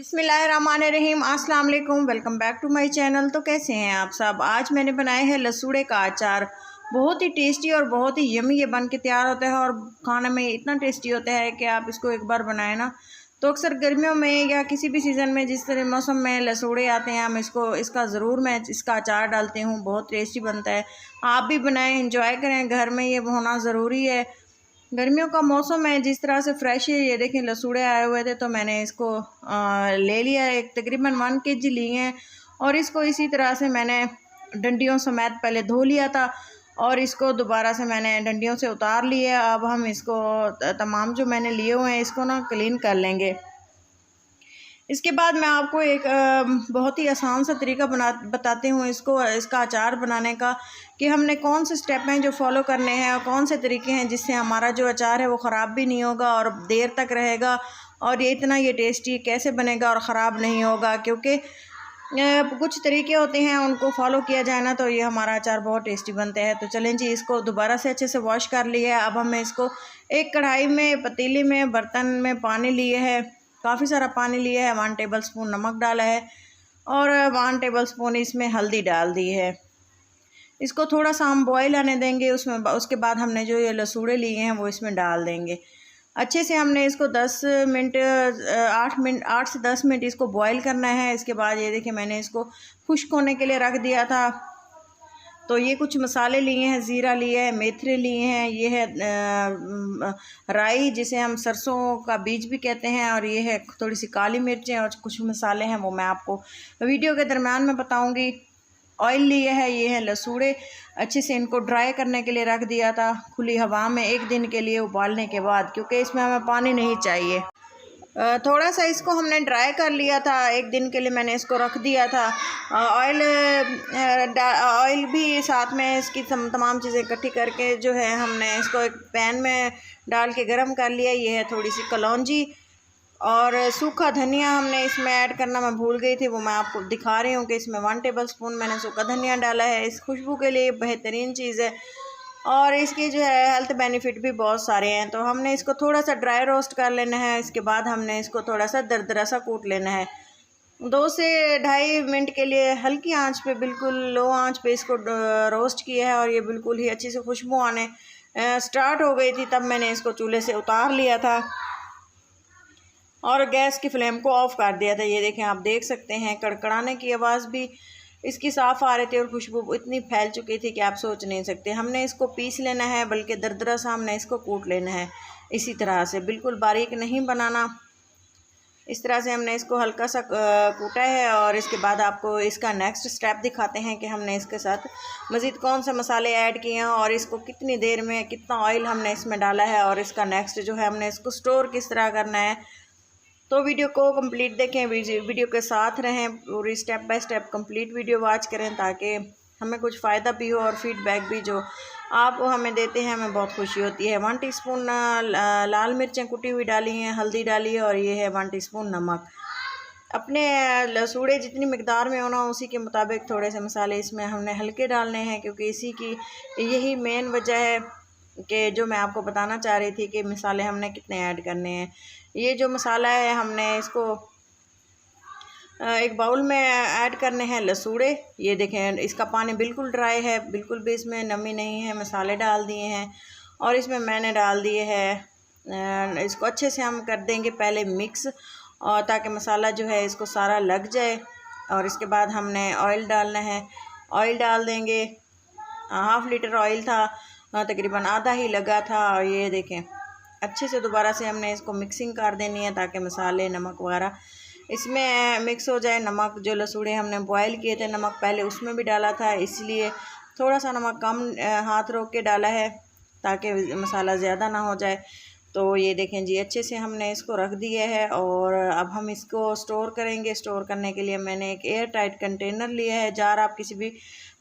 बिस्मिल्लाहिर्रहमानिर्रहीम, अस्सलाम वालेकुम। Welcome back to my channel. तो कैसे हैं आप सब। आज मैंने बनाए हैं लसूड़े का अचार। बहुत ही टेस्टी और बहुत ही यमी ये बन के तैयार होता है और खाने में इतना टेस्टी होता है कि आप इसको एक बार बनाएं ना तो अक्सर गर्मियों में या किसी भी सीज़न में जिस तरह मौसम में लसूड़े आते हैं हम इसका ज़रूर मैं इसका अचार डालती हूँ। बहुत टेस्टी बनता है। आप भी बनाएं, इंजॉय करें। घर में ये होना ज़रूरी है। गर्मियों का मौसम है, जिस तरह से फ्रेश है। ये देखें लसूड़े आए हुए थे तो मैंने इसको ले लिया। एक तकरीबन 1 kg लिए हैं और इसको इसी तरह से मैंने डंडियों समेत पहले धो लिया था और इसको दोबारा से मैंने डंडियों से उतार लिया। अब हम इसको तमाम जो मैंने लिए हुए हैं इसको ना क्लीन कर लेंगे। इसके बाद मैं आपको एक बहुत ही आसान सा तरीका बताती हूँ इसका अचार बनाने का, कि हमने कौन से स्टेप हैं जो फॉलो करने हैं और कौन से तरीके हैं जिससे हमारा जो अचार है वो ख़राब भी नहीं होगा और देर तक रहेगा और ये टेस्टी कैसे बनेगा और ख़राब नहीं होगा। क्योंकि कुछ तरीके होते हैं उनको फॉलो किया जाए ना तो ये हमारा अचार बहुत टेस्टी बनते हैं। तो चलें जी, इसको दोबारा से अच्छे से वॉश कर लिया है। अब हमें इसको एक कढ़ाई में, पतीली में, बर्तन में पानी लिए है। काफ़ी सारा पानी लिया है। 1 टेबलस्पून नमक डाला है और 1 टेबलस्पून इसमें हल्दी डाल दी है। इसको थोड़ा सा हम बॉईल आने देंगे। उसके बाद हमने जो ये लसूड़े लिए हैं वो इसमें डाल देंगे। अच्छे से हमने इसको 8 से 10 मिनट इसको बॉईल करना है। इसके बाद ये देखिए मैंने इसको खुश्क होने के लिए रख दिया था। तो ये कुछ मसाले लिए हैं, ज़ीरा लिए है, मेथरे लिए हैं, ये है राई जिसे हम सरसों का बीज भी कहते हैं, और ये है थोड़ी सी काली मिर्चें और कुछ मसाले हैं वो मैं आपको वीडियो के दरम्यान में बताऊंगी। ऑयल लिए है, ये है लसूड़े। अच्छे से इनको ड्राई करने के लिए रख दिया था खुली हवा में 1 दिन के लिए उबालने के बाद, क्योंकि इसमें हमें पानी नहीं चाहिए। थोड़ा सा इसको हमने ड्राई कर लिया था। 1 दिन के लिए मैंने इसको रख दिया था। ऑयल भी साथ में इसकी तमाम चीज़ें इकट्ठी करके जो है हमने इसको एक पैन में डाल के गरम कर लिया। ये है थोड़ी सी कलौंजी और सूखा धनिया हमने इसमें ऐड करना मैं भूल गई थी, वो मैं आपको दिखा रही हूँ कि इसमें 1 टेबलस्पून मैंने सूखा धनिया डाला है। इस खुशबू के लिए बेहतरीन चीज़ है और इसकी जो है हेल्थ बेनिफिट भी बहुत सारे हैं। तो हमने इसको थोड़ा सा ड्राई रोस्ट कर लेना है। इसके बाद हमने इसको थोड़ा सा दरदरा सा कूट लेना है। 2 से 2.5 मिनट के लिए हल्की आंच पे, बिल्कुल लो आंच पे इसको रोस्ट किया है और ये बिल्कुल ही अच्छी से खुशबू आने स्टार्ट हो गई थी। तब मैंने इसको चूल्हे से उतार लिया था और गैस की फ्लेम को ऑफ़ कर दिया था। ये देखें, आप देख सकते हैं कड़कड़ाने की आवाज़ भी इसकी साफ़ आ रही थी और खुशबू इतनी फैल चुकी थी कि आप सोच नहीं सकते। हमने इसको पीस लेना है, बल्कि दरदरा सा हमने इसको कूट लेना है। इसी तरह से बिल्कुल बारीक नहीं बनाना। इस तरह से हमने इसको हल्का सा कूटा है और इसके बाद आपको इसका नेक्स्ट स्टेप दिखाते हैं कि हमने इसके साथ मज़ीद कौन से मसाले ऐड किए हैं और इसको कितनी देर में, कितना ऑयल हमने इसमें डाला है और इसका नेक्स्ट जो है हमने इसको स्टोर किस तरह करना है। तो वीडियो को कंप्लीट देखें, वीडियो के साथ रहें, पूरी step by step complete video watch करें ताकि हमें कुछ फ़ायदा भी हो और फीडबैक भी जो आप हमें देते हैं हमें बहुत खुशी होती है। 1 टीस्पून लाल मिर्चें कुटी हुई डाली हैं, हल्दी डाली है और ये है 1 टीस्पून नमक। अपने लसूड़े जितनी मकदार में होना उसी के मुताबिक थोड़े से मसाले इसमें हमने हल्के डालने हैं, क्योंकि इसी की यही मेन वजह है कि जो मैं आपको बताना चाह रही थी कि मसाले हमने कितने ऐड करने हैं। ये जो मसाला है हमने इसको एक बाउल में ऐड करने हैं लसूड़े। ये देखें इसका पानी बिल्कुल ड्राई है, बिल्कुल भी इसमें नमी नहीं है। मसाले डाल दिए हैं और इसमें मैंने डाल दिए है। इसको अच्छे से हम कर देंगे पहले मिक्स, और ताकि मसाला जो है इसको सारा लग जाए। और इसके बाद हमने ऑयल डालना है। ऑयल डाल देंगे। 1/2 लीटर ऑयल था, तकरीबन आधा ही लगा था। और ये देखें अच्छे से दोबारा से हमने इसको मिक्सिंग कर देनी है ताकि मसाले, नमक वगैरह इसमें मिक्स हो जाए। नमक जो लसूड़े हमने बॉयल किए थे, नमक पहले उसमें भी डाला था, इसलिए थोड़ा सा नमक कम हाथ रोक के डाला है ताकि मसाला ज़्यादा ना हो जाए। तो ये देखें जी, अच्छे से हमने इसको रख दिया है और अब हम इसको स्टोर करेंगे। स्टोर करने के लिए मैंने एक एयर टाइट कंटेनर लिया है। जार आप किसी भी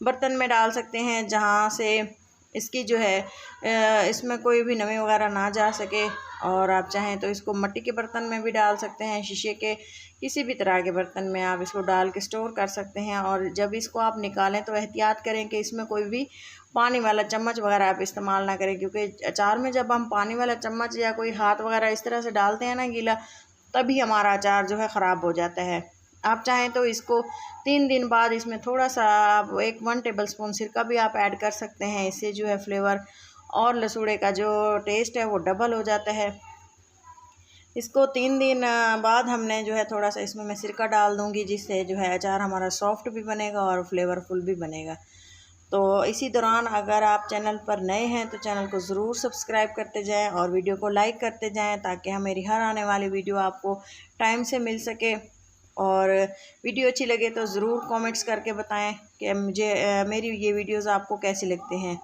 बर्तन में डाल सकते हैं जहाँ से इसकी जो है इसमें कोई भी नमी वगैरह ना जा सके। और आप चाहें तो इसको मिट्टी के बर्तन में भी डाल सकते हैं, शीशे के किसी भी तरह के बर्तन में आप इसको डाल के स्टोर कर सकते हैं। और जब इसको आप निकालें तो एहतियात करें कि इसमें कोई भी पानी वाला चम्मच वगैरह आप इस्तेमाल ना करें, क्योंकि अचार में जब हम पानी वाला चम्मच या कोई हाथ वगैरह इस तरह से डालते हैं ना गीला, तभी हमारा अचार जो है ख़राब हो जाता है। आप चाहें तो इसको 3 दिन बाद इसमें थोड़ा सा 1 टेबलस्पून सिरका भी आप ऐड कर सकते हैं। इससे जो है फ्लेवर और लसूड़े का जो टेस्ट है वो डबल हो जाता है। इसको 3 दिन बाद हमने जो है थोड़ा सा इसमें मैं सिरका डाल दूँगी, जिससे जो है अचार हमारा सॉफ्ट भी बनेगा और फ्लेवरफुल भी बनेगा। तो इसी दौरान अगर आप चैनल पर नए हैं तो चैनल को ज़रूर सब्सक्राइब करते जाएं और वीडियो को लाइक करते जाएं, ताकि मेरी हर आने वाली वीडियो आपको टाइम से मिल सके। और वीडियो अच्छी लगे तो ज़रूर कमेंट्स करके बताएं कि मुझे मेरी ये वीडियोस आपको कैसी लगती हैं।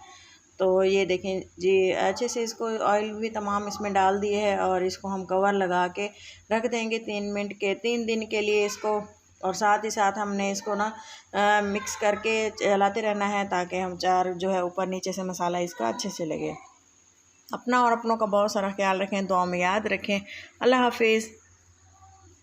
तो ये देखें जी, अच्छे से इसको ऑयल भी तमाम इसमें डाल दिए है और इसको हम कवर लगा के रख देंगे 3 दिन के लिए इसको। और साथ ही साथ हमने इसको ना मिक्स करके चलाते रहना है, ताकि हम अचार जो है ऊपर नीचे से मसाला इसका अच्छे से लगे। अपना और अपनों का बहुत सारा ख्याल रखें, दुआ में याद रखें। अल्लाह हाफिज़।